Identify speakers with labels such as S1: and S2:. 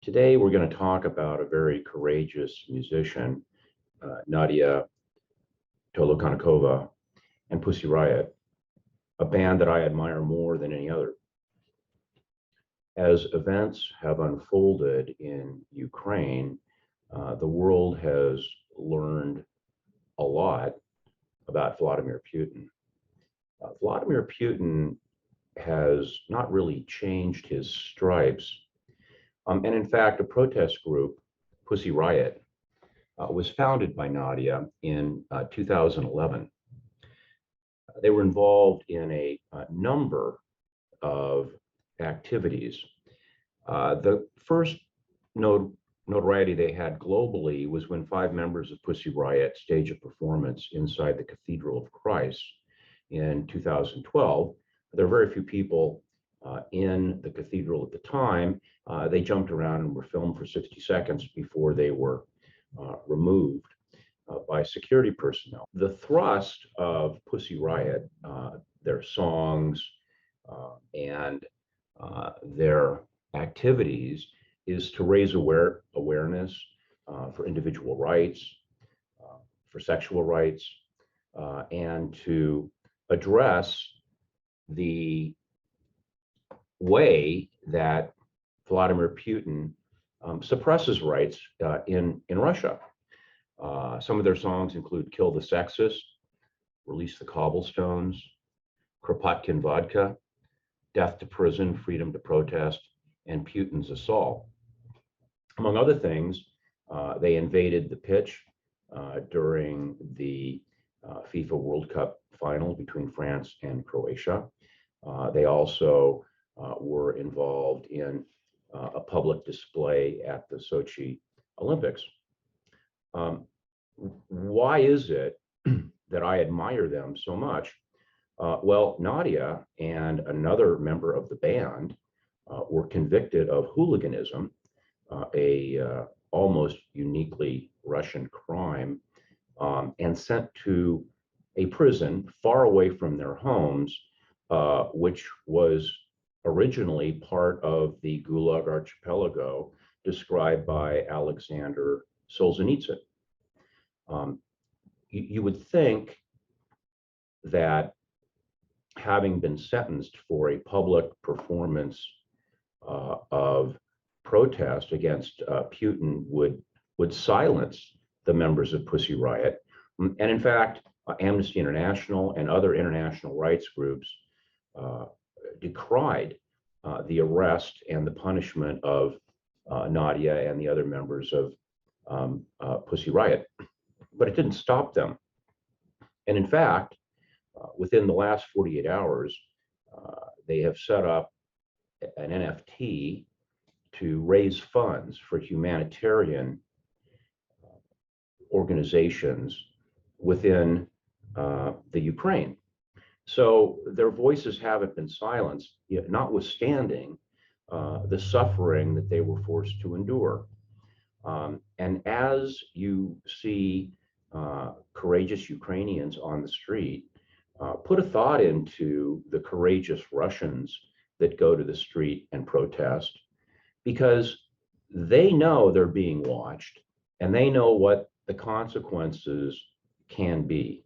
S1: Today, we're going to talk about a very courageous musician, Nadia Tolokonnikova and Pussy Riot, a band that I admire more than any other. As events have unfolded in Ukraine, the world has learned a lot about Vladimir Putin. Vladimir Putin has not really changed his stripes. And in fact, a protest group, Pussy Riot, was founded by Nadia in 2011. They were involved in a number of activities. The first notoriety they had globally was when 5 members of Pussy Riot staged a performance inside the Cathedral of Christ in 2012. There were very few people in the cathedral at the time. They jumped around and were filmed for 60 seconds before they were removed by security personnel. The thrust of Pussy Riot, their songs and their activities, is to raise awareness for individual rights, for sexual rights, and to address the way that Vladimir Putin suppresses rights in Russia. Some of their songs include Kill the Sexist, Release the Cobblestones, Kropotkin Vodka, Death to Prison, Freedom to Protest, and Putin's Assault. Among other things, they invaded the pitch during the FIFA World Cup final between France and Croatia. They also were involved in a public display at the Sochi Olympics. Why is it that I admire them so much? Well, Nadia and another member of the band were convicted of hooliganism, a almost uniquely Russian crime, and sent to a prison far away from their homes, which was originally part of the Gulag Archipelago described by Alexander Solzhenitsyn. You would think that having been sentenced for a public performance of protest against Putin would silence the members of Pussy Riot. And in fact, Amnesty International and other international rights groups decried the arrest and the punishment of Nadia and the other members of Pussy Riot. But it didn't stop them. And in fact, within the last 48 hours, they have set up an NFT to raise funds for humanitarian organizations within the Ukraine. So their voices haven't been silenced, yet notwithstanding the suffering that they were forced to endure. And as you see courageous Ukrainians on the street, put a thought into the courageous Russians that go to the street and protest, because they know they're being watched and they know what the consequences can be.